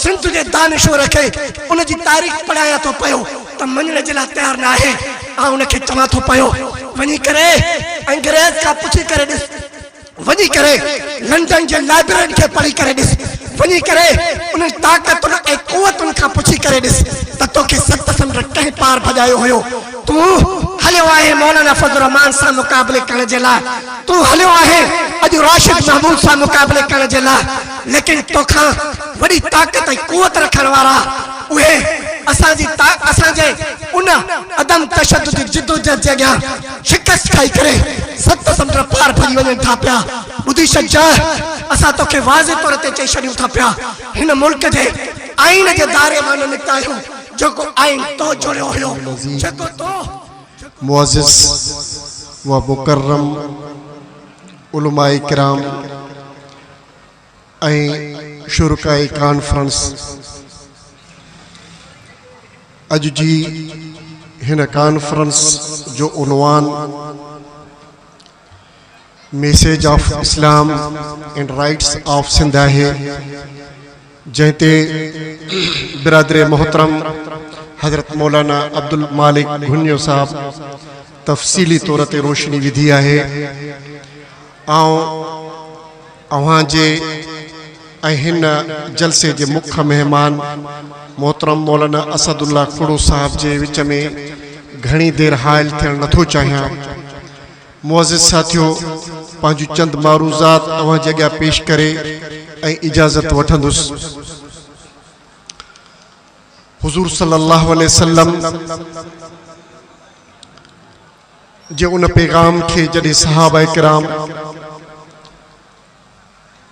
सिंध जे दानिशवर खे उन जी तारीख़ पढ़ाया तो पयो त मञण जे लाइ तयार न आहे। उनखे चवां थो पयो वञी करे अंग्रेज खां पुछी करे ॾिस, वञी करे लंडन जे लाइब्रेरी खे पढ़ी करे ॾिस, वञी करे उन ताक़तुनि ऐं क़ुवतुनि खां पुछी करे ॾिस त तोखे सत समुंड कंहिं पार भॼायो हुयो। तूं हलियो आहे मौलाना फज़ल रहमान सां मुक़ाबले करण जे लाइ, तूं हलियो आहे अॼु राशिद महमूद सां मुक़ाबले करण जे लाइ, लेकिन तोखां वॾी ताक़त ऐं क़ुवत रखण वारा उहे असांजे उन अदम तशद्दुद जी जिदोजहद जे अॻियां शिकस्त खाई करे सत समुंड पार भॼी वञनि था पिया। ॿुधी छॾिजां, असां तोखे वाज़े तौर ते चई छॾियूं था पिया, हिन मुल्क जे आइन जे दायरे मां न निकिता आहियूं। जेको आइन तो जोड़ियो हुयो, जेको तो मुअज़्ज़िज़ व मुकर्रम उलमाए किराम ऐं शुरकाए कॉन्फ्रेंस, अॼु जी हिन कॉन्फ्रेंस जो उन्वान message of Islam and rights of Sindh है, जैते बिरादर मोहतरम हजरत मौलाना अब्दुल मालिक घुन्यो साहब तफसीली तौर ते रोशनी विधी है। अवां जे हिन जलसे जे मुख्य मेहमान मोहतरम मौलाना असदुल्ला खुड़ो साहब जे विच में घणी देर हायल थियण नथो चाहियां। मुअज़्ज़िज़ साथियों, पंहिंजूं चंद मारूज़ात अवां जे अॻियां पेश करे ऐं इजाज़त वठंदुसि। हुज़ूर सल्लल्लाहु अलैहि वसल्लम जे उन पैगाम खे जॾहिं सहाबा किराम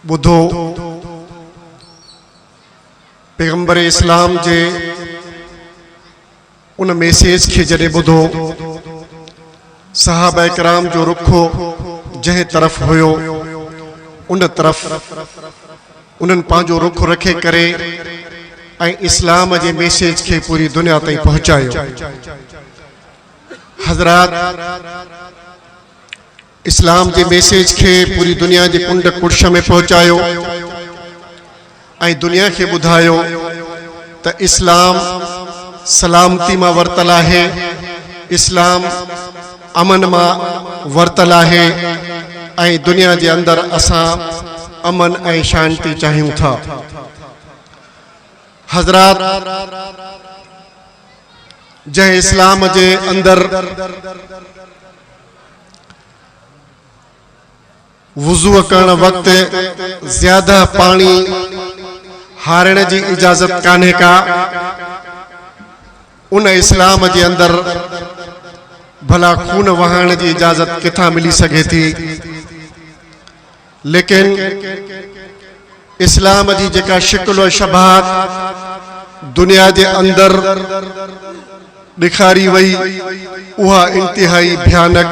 ॿुधो, पैगंबर इस्लाम जे उन मैसेज के जॾहिं ॿुधो, सहाबा किराम जो रुखो जंहिं तरफ़ हुयो उन तरफ़ उन्हनि पंहिंजो रुख रखे करे ऐं इस्लाम जे मैसेज के पूरी दुनिया ताईं पहुचायो। हज़रात, इस्लाम जे मैसेज के पूरी दुनिया के कुंड कुर्श में पहुचायो ऐं दुनिया के ॿुधायो त इस्लाम सलामती मां वरतल आहे, इस्लाम अमन मां वरतल आहे ऐं दुनिया के अंदर असां अमन ऐं शांति चाहियूं था। हज़रात, जंहिं इस्लाम के अंदर वुज़ू करण वक्त ज्यादा पानी हारण की इजाजत कान्हे का, उन इस्लाम के अंदर भला खून वहाण की इजाजत किथां मिली सके थी। लेकिन इस्लाम की जेका शिकल और शबाहत दुनिया के अंदर दिखारी वही, उहा इंतहाई भयानक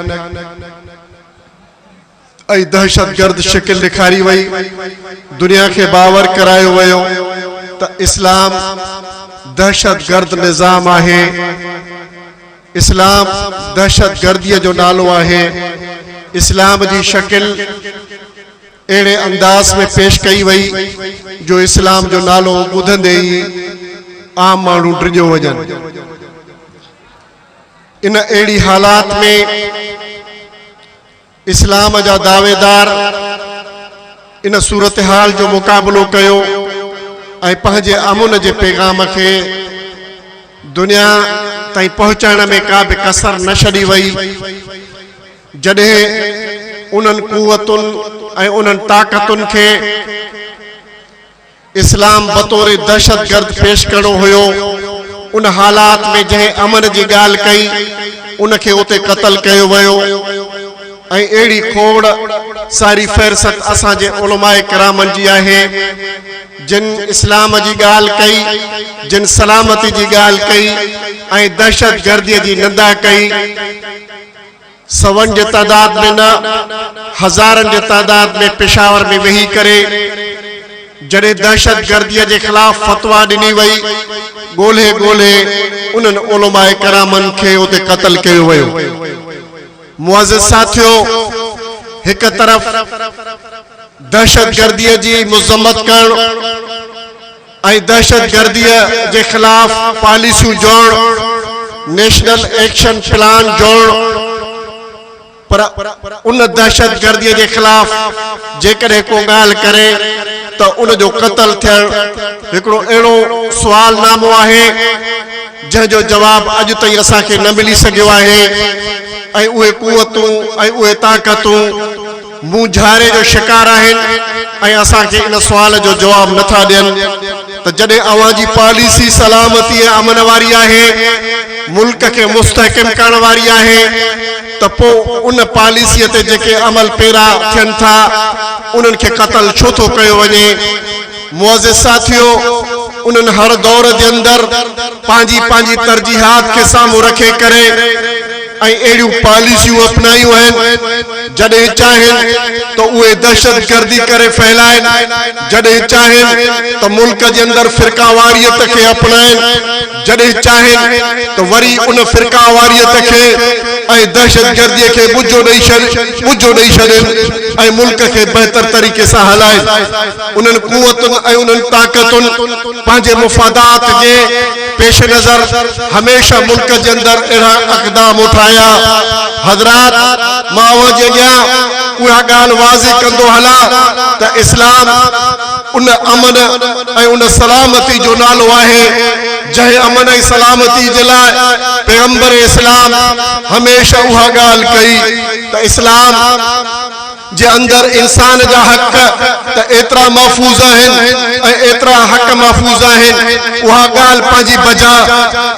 ऐं दहशतगर्द शिकल दिखारी वही। दुनिया के बावर करायो वयो त इस्लाम दहशतगर्द निज़ाम आहे, इस्लाम दहशतगर्दी जो नालो आहे। इस्लाम की शकिल अड़े अंदाज में पेश कई वही जो इस्लाम जो नालो ॿुधंदे ही आम मानू डिॼो वजन। इन अड़ी हालात में इस्लाम जा दावेदार इन सूरत हाल जो मुकाबलो कयो ऐं पंहिंजे अमुन के पैगाम के दुनिया ताईं पहुँचाइण में का भी कसर न छड़ी वई। जॾहिं उन्हनि कुवतुनि ऐं उन्हनि ताक़तुनि के इस्लाम बतौर दहशतगर्द पेश करणो हुयो, उन हालात में जंहिं अमन की गाल कई उनके उते कत्ल कयो वयो। ऐं अड़ी खोड़ सारी फहरिस्त असांजे उलमाए किरामन जी आहे जिन इस्लाम की गाल कई, जिन सलामती की गाल कई ऐं दहशतगर्दी की निंदा कई। सवन के तादाद में न हजारन के तादाद में पेशावर में वही करे जड़े दहशतगर्दी के खिलाफ फतवा दिनी वही, गोले गोले उन्हनि उलमाए किरामन के उते कत्ल किया वयो। मुअज़्ज़िज़ साथियों, एक तरफ दहशतगर्दी की मज़म्मत कर ऐं दहशतगर्दीअ जे ख़िलाफ़ पॉलिसियूं जोड़ण, नेशनल एक्शन प्लान जोड़ण, पर उन दहशतगर्दीअ जे ख़िलाफ़ जेकॾहिं को ॻाल्हि करे त उन जो क़त्ल थियण हिकिड़ो अहिड़ो सुवालनामो आहे जंहिंजो जवाब अॼु ताईं असांखे न मिली सघियो आहे। ऐं उहे कुवतूं ऐं उहे ताक़तूं मुंहुं झारे जो शिकार आहिनि ऐं असांखे इन सुवाल जो जवाब नथा ॾियनि त जॾहिं अवां जी पॉलिसी सलामती ऐं अमन वारी आहे, मुल्क खे मुस्तहकम करण वारी आहे, त पोइ उन पॉलिसीअ ते जेके अमल पेरा थियनि था उन्हनि खे क़त्ल छो थो कयो वञे। मुअज़्ज़िज़ साथियो, उन्हनि हर दौर जे अंदरि पंहिंजी तरजीहात खे साम्हूं रखे करे ऐं अहिड़ियूं पॉलिसियूं अपनायूं आहिनि जॾहिं चाहिनि त उहे दहशतगर्दी करे फैलाइनि, जॾहिं चाहिनि त मुल्क जे अंदरि फ़िरकावारियत खे अपनाइनि, जॾहिं चाहिनि त वरी उन फ़िरकावारियत खे ऐं दहशतगर्दीअ खे बुझो ॾेई छॾनि ऐं मुल्क खे बहितर तरीक़े सां हलाइनि। उन्हनि कुवतुनि ऐं उन्हनि ताक़तुनि पंहिंजे मुफ़ादात जे पेश नज़र हमेशह मुल्क जे अंदरि अहिड़ा इक़दाम उठाया। हज़रात, मां जे अॻियां उहा ॻाल्हि वाज़िह कंदो हलां त इस्लाम उन अमन ऐं उन सलामती जो नालो आहे जंहिं अमन ऐं सलामती जे लाइ पैगंबर इस्लाम हमेशह उहा ॻाल्हि कई त इस्लाम जे अंदरि इंसान जा हक़ त एतिरा महफ़ूज़ आहिनि ऐं एतिरा हक़ महफ़ूज़ आहिनि, उहा ॻाल्हि पंहिंजी बजा,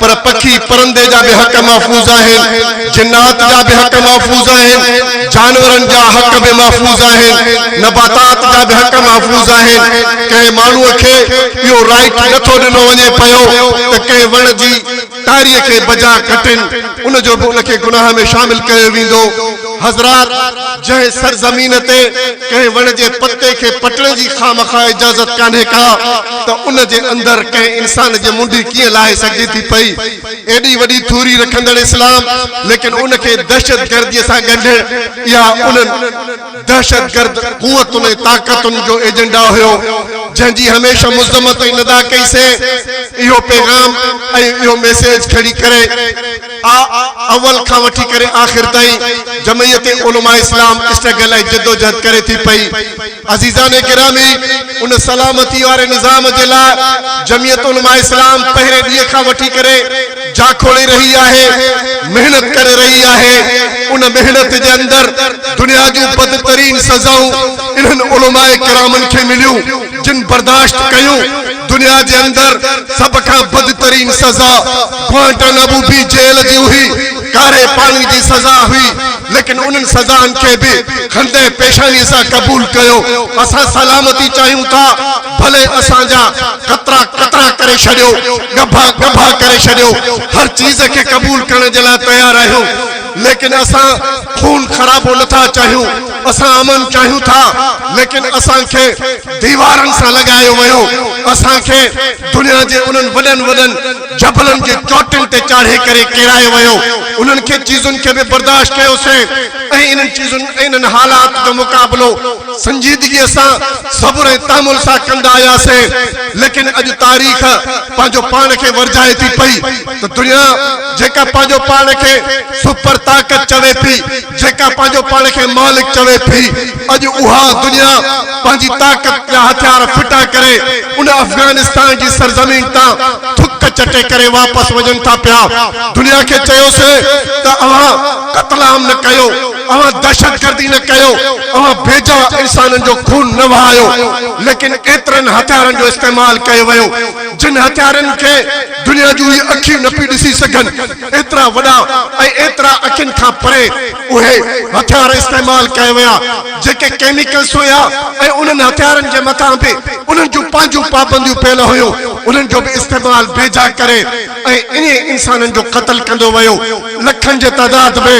पर पखी परंदे जा बि हक़ महफ़ूज़ आहिनि, जिन्नात जा बि हक़ महफ़ूज़ आहिनि, जानवरनि जा हक़ बि महफ़ूज़ आहिनि, नबातात जा बि हक़ महफ़ूज़ आहिनि। कंहिं माण्हूअ खे इहो राइट नथो ॾिनो वञे पियो त कंहिं वण जी टारीअ खे बजा कटिन, उन जो बि उनखे गुनाह में शामिल कयो वेंदो। हज़रात, जंहिं सरज़मीन ते कंहिं वण जे पत्ते खे पटण जी खामखा इजाज़त कान्हे का त उन जे अंदरि कंहिं इंसान जे मुंडी कीअं लाहे सघे थी पई। एॾी वॾी थूरी रखंदड़ इस्लाम, लेकिन उनखे दहशतगर्दीअ सां ॻंढण या उन्हनि दहशतगर्द कुवतुनि ताक़तुनि जो एजेंडा हुयो जंहिंजी हमेशह मुज़म्मत ऐं नदा कईसीं। इहो पैगाम ऐं इहो मैसेज खणी करे अवल खां वठी करे आख़िर ताईं जमयत उलमा इस्लाम स्ट्रगल ऐं जदोजहद करे थी पई। अज़ीज़ाने गिरामी, उन सलामती वारे निज़ाम जे लाइ जमयत उलमा इस्लाम पहिरें ॾींहं खां वठी करे जा खोले रही आहे, मेहनत करे रही आहे। उन मेहनत जे अंदरि दुनिया जूं बदतरीन सज़ाऊं इन्हनि उलमाए किरामनि खे मिलियूं जिन बर्दाश्त कयूं। दुनिया जे अंदरि सभ खां बदतरीन सज़ा ग्वांटानामो बी जेल जी हुई, कारे पानी जी सज़ा हुई, लेकिन उन्हनि सज़ाउनि खे बि खंदे पेशानी सां क़बूल कयो। असां सलामती चाहियूं था, भले असांजा कतरा कतरा करे छॾियो, गभा करे छॾियो, हर चीज़ खे क़बूल करण जे लाइ तयार आहियूं, लेकिन असां खून ख़राबो नथा चाहियूं। असां अमन चाहियूं था, लेकिन असांखे दीवारनि सां लॻायो वियो, असांखे दुनिया जे उन्हनि वॾनि जबलनि जे चोटियुनि ते चाढ़े करे किरायो वियो। उन्हनि खे चीज़ुनि खे बि बर्दाश्त कयोसीं ऐं इन्हनि चीज़ुनि इन्हनि हालात जो मुक़ाबिलो संजीदगीअ सां सब्र ऐं तहमुल सां कंदा आयासीं। लेकिन अॼु तारीख़ पंहिंजो पाण खे वरजाए थी पई त दुनिया जेका पंहिंजो पाण खे सुपर ताक़त चवे थी, जेका पंहिंजो पाण खे मालिक चवे थी, अॼु उहा दुनिया पंहिंजी ताक़त जा हथियार फिटा करे उन अफगानिस्तान जी सरज़मीन तां थुक चटे करे वापसि वञनि था पिया। दुनिया खे चयोसीं त अवां क़त्ल न कयो, अवां दहशतगर्दी न कयो, अवां बेजा इंसाननि जो खून न वहायो, लेकिन एतिरनि हथियारनि जो इस्तेमाल कयो वियो जिन हथियारनि खे दुनिया जूं अखियूं न पई ॾिसी सघनि। एतिरा वॾा ऐं एतिरा अखियुनि खां परे उहे हथियार इस्तेमाल कया विया जेके केमिकल्स हुया ऐं उन्हनि हथियारनि जे मथां बि उन्हनि जूं पंहिंजूं पाबंदियूं पियल हुयूं। उन्हनि जो बि इस्तेमाल बेजा करे ऐं इन इंसाननि जो क़त्ल कंदो वियो। लखनि जे तादाद में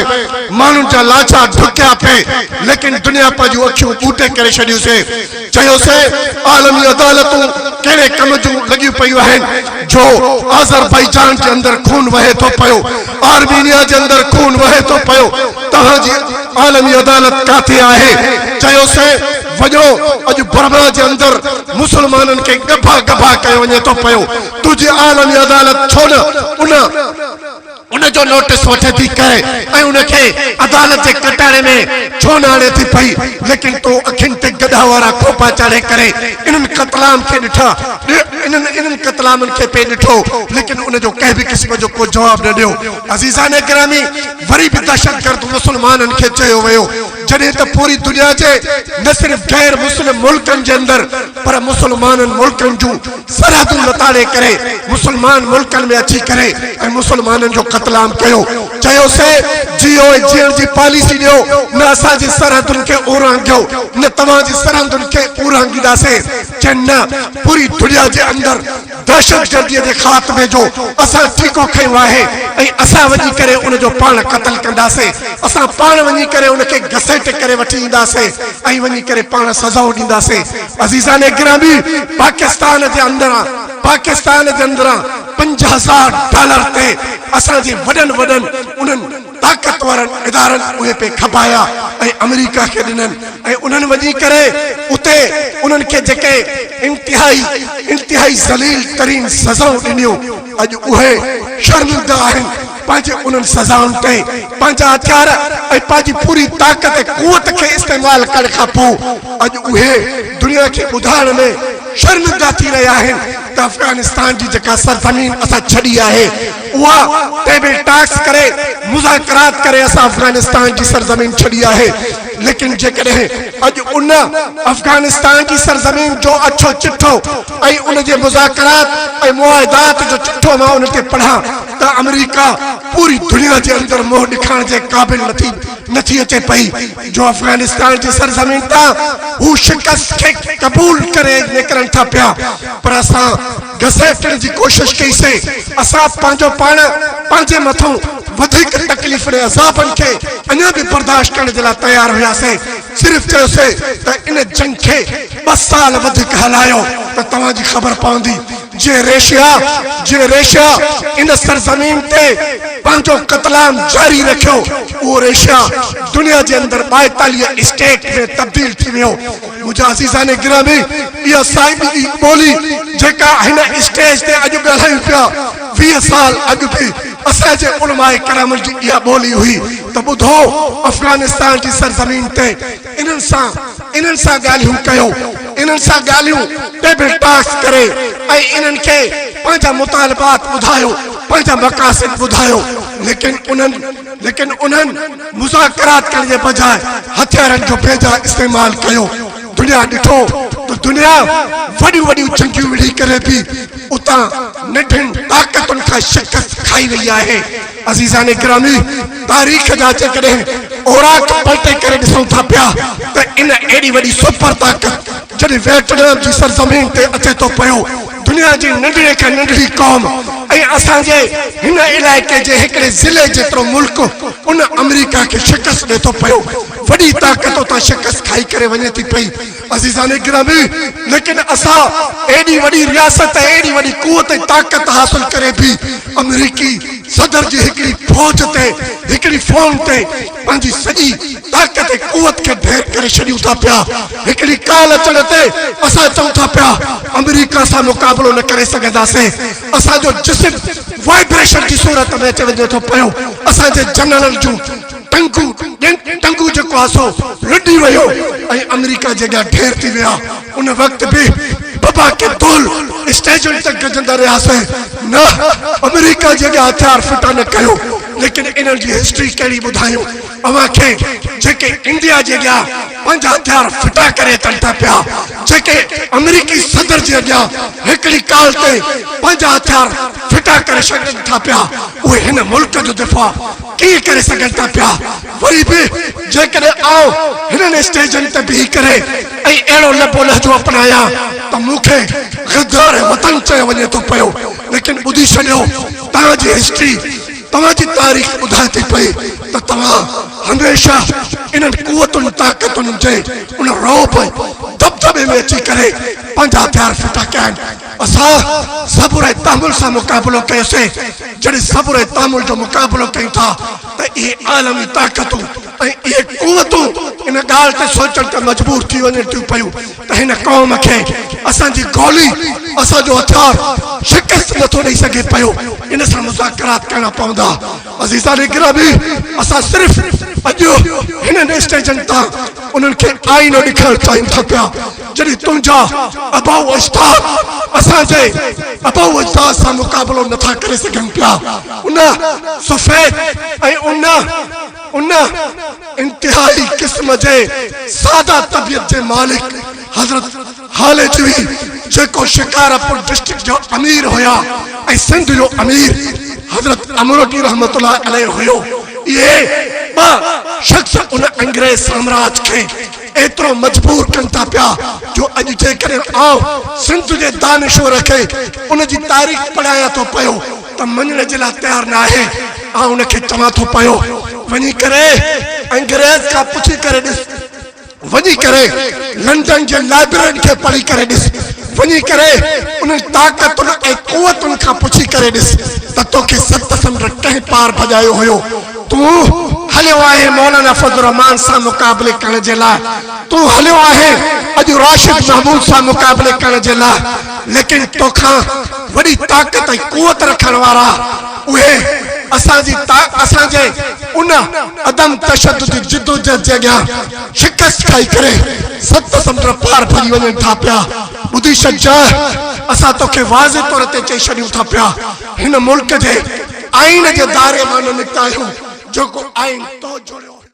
माण्हुनि जा लाछा ढुकिया पिए, लेकिन दुनिया पंहिंजूं अखियूं ॿूटे करे छॾियूंसीं। चयोसीं आलमी अदालतूं कहिड़े कम जूं लॻियूं पियूं आहिनि जो आज़रबाईजान जे अंदरि खून वहे थो पियो, आर्मीनिया जे अंदरि खून वहे थो पियो, तव्हांजी आलमी अदालत काथे आहे? चयोसीं वजो अज बर्मा जे अंदर मुसलमानन के गभा गभा कयो वने तो पयो तुझी आलमी अदालत छो न उन जो नोटिस वठे थी करे ऐं उनखे अदालत जे कटारे में छो न आणे थी पई लेकिन तो अखिन ते गधा वारा खोपा चाढ़े करे इन्हनि कतलाम खे ॾिठा इन्हनि कतलामनि खे पे ॾिठो लेकिन उन जो कंहिं बि क़िस्म जो को जवाब न ॾियो अज़ीज़ान गिरामी वरी बि दहशतगर्द मुसलमाननि खे चयो वियो जॾहिं त पूरी दुनिया जे न सिर्फ़ गैर मुस्लिम मुल्कनि जे अंदरि पर मुसलमाननि मुल्कनि जूं सरहदूं लताड़े करे मुसलमान मुल्कनि में अची करे ऐं मुसलमाननि जो कतलाम कयो चयोसीं जियो जीअण जी पॉलिसी ॾियो न असांजी सरहदुनि खे उरांगियो न तव्हांजी सरहदुनि खे उरांगींदासीं चइनि न पूरी दुनिया जे अंदरि दहशतगर्दीअ जे ख़ात्मे जो असां ठीको खयो आहे ऐं असां वञी करे उन जो पाण क़तल कंदासीं असां पाण वञी करे उनखे घसेटे करे वठी ईंदासीं ऐं वञी करे पाण सज़ाऊं ॾींदासीं अज़ीज़ान गिरामी पाकिस्तान जे अंदरां 50,000 डॉलर ते असांजे वॾनि उन्हनि ताक़त वारनि इदारनि उहे पे खपाया ऐं अमेरिका खे ॾिननि ऐं उन्हनि वञी करे उते उन्हनि खे जेके इंतिहाई ज़लील तरीन सज़ाऊं ॾिनियूं अॼु उहे शर्मिंदा आहिनि पंहिंजे उन्हनि सज़ाउनि ते पंहिंजा हथियार ऐं पंहिंजी पूरी ताक़त ऐं क़ुवत खे इस्तेमालु करण खां पोइ अॼु उहे दुनिया खे ॿुधाइण में शर्मिंदा थी रहिया आहिनि त अफगानिस्तान जी जेका सरज़मीन असां छॾी आहे उहा टेबल टॉक्स करे मुज़ाकरात करे असां अफगानिस्तान जी सरज़मीन छॾी आहे लेकिन जेकॾहिं अॼु उन अफगानिस्तान जी सरज़मीन जो अछो चिठो ऐं उन जे मुज़ाकरात ऐं मुआहिदात जो चिठो मां उन ते पढ़ां त अमेरिका पूरी दुनिया जे अंदरि मोह ॾेखारण जे क़ाबिल नथी अचे पई जो अफगानिस्तान जी सरज़मीन तां हू शिकस्त खे क़बूल करे निकिरनि था पिया पर असां घसेटण जी कोशिश कईसीं असां पंहिंजो पाण पंहिंजे मथां वधीक तकलीफ़ ऐं अज़ाबनि खे अञा बि बर्दाश्त करण जे लाइ तयारु हुयासीं सिर्फ़ु चयोसीं त इन जंग खे 2 साल वधीक हलायो त तव्हांजी ख़बर पवंदी जे रेशिया इन सरज़मीन ते पंहिंजो कतलाम जारी रखियो उहो रेशिया दुनिया जे अंदरि 42 स्टेट में तब्दील थी वियो मुंहिंजा अज़ीज़ान गिरामी इहा साहिबी ॿोली जेका हिन स्टेज ते अॼु ॻाल्हायूं पिया 20 साल अॻु बि असांजे उलमाए कराम जी इहा ॿोली हुई त ॿुधो अफगानिस्तान जी सरज़मीन ते इन्हनि सां ॻाल्हियूं कयो इन्हनि सां ॻाल्हियूं टेबल टॉक्स करे ऐं इन्हनि खे पंहिंजा मुतालबात ॿुधायो पंहिंजा मक़ासिद ॿुधायो लेकिन उन्हनि मुज़ाकरात करण जे बजाय हथियारनि जो बेजा इस्तेमालु कयो दुनिया ॾिठो त दुनिया वॾियूं जंगियूं विढ़ी करे बि उतां नंढियुनि ताक़तुनि खां शिकस्त खाई रही आहे अज़ीज़ान गिरामी तारीख़ जा जेकॾहिं ओराक पलटे करे ॾिसूं था पिया त इन एॾी वॾी सुपर ताक़त जॾहिं वियतनाम जी सरज़मीन ते अचे थो पियो दुनिया जी नंढड़े खां नंढड़ी क़ौम ऐं असांजे हिन इलाइक़े जे हिकिड़े ज़िले जेतिरो मुल्क उन अमेरिका खे शिकस्त ॾिए थो पियो वॾी ताक़त उतां शिकस्त खाई करे वञे थी पई अज़ीज़ान गिरामी लेकिन असां एॾी वॾी रियासत एॾी वॾी क़ुवत ऐं ताक़त हासिल करे बि अमेरिकी सदर जी हिकिड़ी फौज ते हिकिड़ी फ़ोन ते पंहिंजी सॼी ताक़त ऐं क़ुवत खे ढेर करे छॾियूं था पिया हिकिड़ी काल अचण ते असां चऊं था पिया अमेरिका सां मुक़ाबिलो न करे सघंदासीं असांजो जिस्म वाइब्रेशन जी सूरत में अची वञे थो पियो असांजे जनरल जूं टंगू जेको आहे सो लुॾी वियो ऐं अमेरिका जे अॻियां ढेर थी विया उन वक़्त बि बाबा के तौल स्टेजुनि ते गजंदा रहियासीं न अमेरिका जे अॻियां हथियार फिटा न कयो लेकिन इन्हनि जी हिस्ट्री कहिड़ी ॿुधायूं अव्हांखे जेके इंडिया जे अॻियां पंहिंजा हथियार फिटा करे अचनि था पिया जेके अमेरिकी सदर जे अॻियां हिकिड़ी काल ते पंहिंजा हथियार फिटा करे छॾनि था पिया उहे हिन मुल्क जो दिफ़ा कीअं करे सघनि था पिया वरी बि जेकॾहिं आओ हिननि स्टेजनि ते बीही करे ऐं अहिड़ो लबो लहजो अपनाया त मूंखे गद्दार वतन चयो वञे थो पियो लेकिन ॿुधी छॾियो तव्हांजी हिस्ट्री तव्हांजी तारीख़ ॿुधाए थी पई त तव्हां हमेशह इन्हनि क़ुवतुनि ताक़तुनि जे उन रौब दबदबे में अची करे पंहिंजा हथियार फिटा कया आहिनि असां सबुर ऐं तामुल सां मुक़ाबिलो कयोसीं जॾहिं सबुर ऐं तामुल जो मुक़ाबिलो कयूं था त इहे आलमी ताक़तूं ये कुवतूं इन गाल ते सोचण ते मजबूर थी वने थियूं पयूं त हिन कौम खे असांजी गोली असांजो हथियार शिकस्त नथो ॾेई सघे पियो इन सां मुज़ाकरात करणा पवंदा अज़ीज़ान गिरामी असां सिर्फ़ अॼु हिननि स्टेजनि तां उन्हनि खे आईनो ॾेखारणु चाहियूं था पिया जॾहिं तुंहिंजा अबाउ अजदाद असांजे अबाउ अजदाद सां मुक़ाबिलो नथा करे सघनि पिया उन सफ़ेद ऐं उन इंतिहाई क़िस्म जे सादा तबियत जे मालिक हज़रत हालिदवी जेको शिकारपुर डिस्ट्रिक्ट जो अमीर हुया ऐं सिंध जो अमीर हज़रत अमरुद्दीन रहमतुल्लाह अलैह हुयो ये शख्स उन अंग्रेज साम्राज्य के एतरो मजबूर कनि था पिया जो अॼु जेकॾहिं आउं सिंध जे दानिश्वर खे उन जी तारीख़ पढ़ायां थो पियो त मञण जे लाइ तयार न आहे आउं उनखे चवां थो पियो वञी करे अंग्रेज खां पुछी करे ॾिस वञी करे लंडन जे लाइब्रेरी खे पढ़ी करे ॾिस वञी करे उन ताक़तुनि ऐं क़ुवतुनि खां पुछी करे ॾिस त तोखे सत समुंड कंहिं पार भॼायो हुयो तूं हलियो आहे मौलाना फज़लुर रहमान सां मुक़ाबले करण जे लाइ तूं हलियो आहे अॼु राशिद महमूद सां मुक़ाबले करण जे लाइ लेकिन तोखां वॾी ताक़त ऐं क़ुवत रखण वारा उहे असांजे उन अदम तशद्दुद जिदोजहद जे अॻियां शिकस्त खाई करे सत समुंड पार भॼी वञनि था पिया ॿुधी छॾिजां असां तोखे वाज़े तौर ते चई छॾियूं था पिया हिन मुल्क जे आइन जे दायरे मां न निकिता आहियूं जेको आइन तो जोड़ियो